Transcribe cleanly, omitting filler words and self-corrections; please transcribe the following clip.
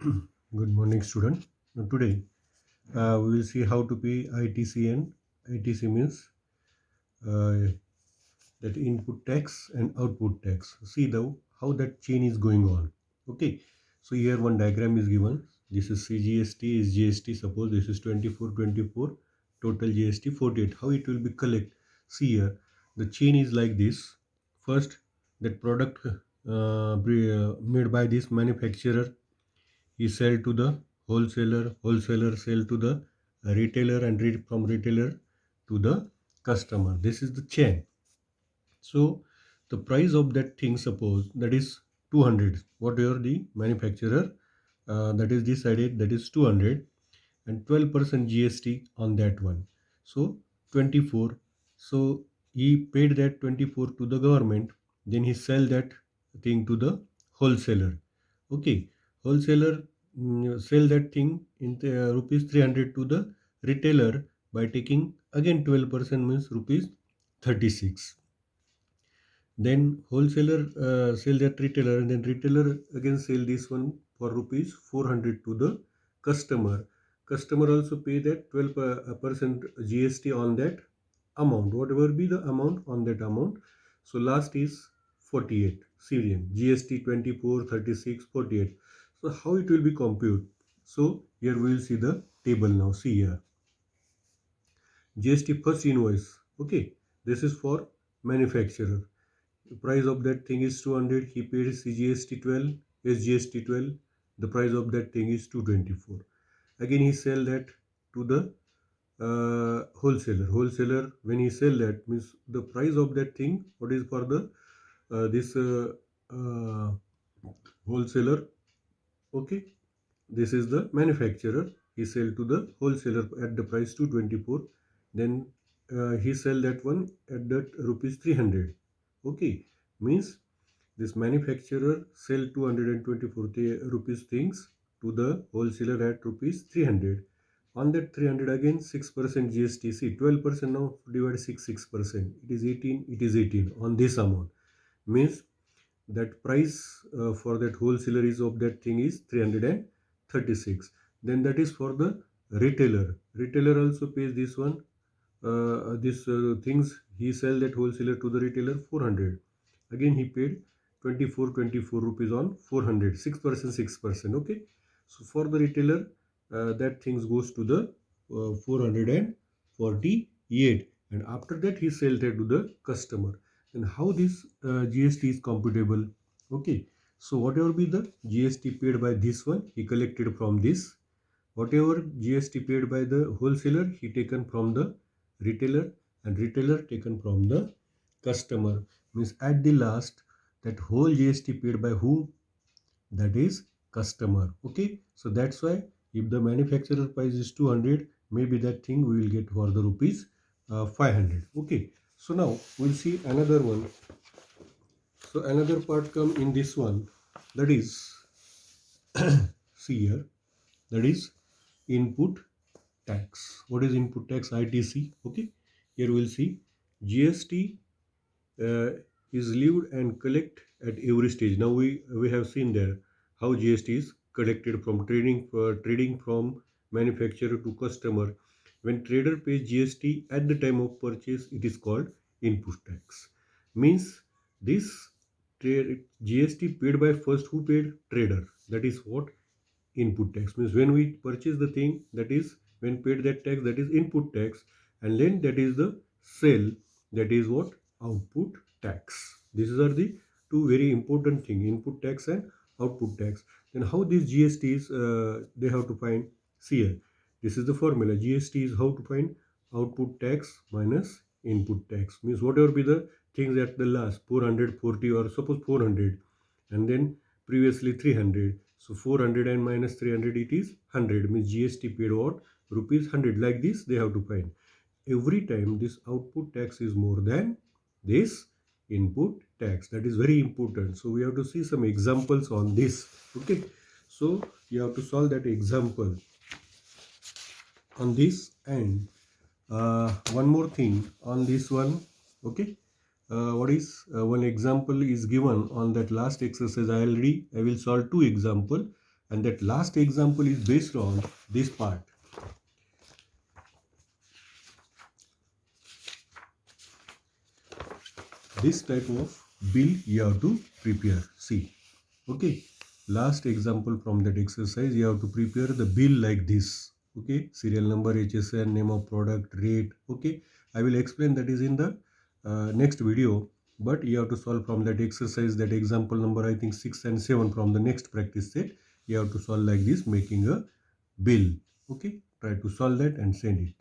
Good morning, student. Now, today we will see how to pay ITC, and ITC means uh, that input tax and output tax. See the how that chain is going on. Okay, so here one diagram is given. This is CGST is GST. Suppose this is 24, total GST 48. How it will be collect? See here, the chain is like this. First, that product made by this manufacturer, he sell to the wholesaler sell to the retailer, and from retailer to the customer. This is the chain. So the price of that thing, suppose that is 200, whatever the manufacturer that is decided, that is 200, and 12% GST on that one. So 24. So he paid that 24 to the government, then he sell that thing to the wholesaler. Okay, wholesaler sell that thing in the, rupees 300 to the retailer by taking again 12%, means rupees 36. Then wholesaler sell that retailer, and then retailer again sell this one for rupees 400 to the customer. Customer also pay that 12% GST on that amount, whatever be the amount on that amount. So last is 48. Syrian GST 24, 36, 48. So how it will be computed? So here we will see the table now. See here, GST first invoice. Okay, this is for manufacturer. The price of that thing is 200. He paid CGST 12, SGST 12. The price of that thing is 224. Again, he sell that to the wholesaler. Wholesaler, when he sell that, means the price of that thing, what is for the this uh, wholesaler. Okay, this is the manufacturer. He sell to the wholesaler at the price 224. Then he sell that one at that rupees 300. Okay, means this manufacturer sell 224 rupees things to the wholesaler at rupees 300. On that 300 again 6% GST. See, 12% now divided 6%. It is 18. It is 18 on this amount. Means that price for that wholesaler is of that thing is 336. Then that is for the retailer. Retailer also pays this one. This things he sell that wholesaler to the retailer 400. Again he paid 24 rupees on 400. 6%, 6%. Okay. So for the retailer, that things goes to the 448, and after that he sell that to the customer. And how this GST is computable? Okay, so whatever be the GST paid by this one, he collected from this. Whatever GST paid by the wholesaler, he taken from the retailer, and retailer taken from the customer. Means at the last, that whole GST paid by who? That is customer. Okay, so that's why if the manufacturer price is 200, maybe that thing we will get for the rupees 500. Okay, so now we'll see another one. So another part come in this one, that is see here, that is input tax. What is input tax? ITC. Okay, here we'll see GST uh, is levied and collect at every stage. Now we have seen there how GST is collected from trading from manufacturer to customer. When trader pays GST at the time of purchase, it is called input tax. Means this GST paid by first, who paid? Trader. That is what input tax means. When we purchase the thing, that is when paid that tax, that is input tax, and then that is the sale, that is what? Output tax. These are the two very important thing, input tax and output tax. Then how these GSTs they have to find? See here, this is the formula. GST is how to find output tax minus input tax. Means whatever be the things at the last 440, or suppose 400, and then previously 300. So 400 and minus 300, it is 100. Means GST paid what? Rupees 100. Like this they have to find. Every time this output tax is more than this input tax. That is very important. So we have to see some examples on this. Okay. So you have to solve that example on this. And one more thing on this one. Okay. What is one example is given on that last exercise. I will solve two example. and that last example is based on this part. This type of bill you have to prepare. See, okay, last example from that exercise, you have to prepare the bill like this. Okay, serial number, HSN, name of product, rate. Okay, I will explain that is in the next video, but you have to solve from that exercise, that example number I think 6 and 7 from the next practice set. You have to solve like this, making a bill. Okay, try to solve that and send it.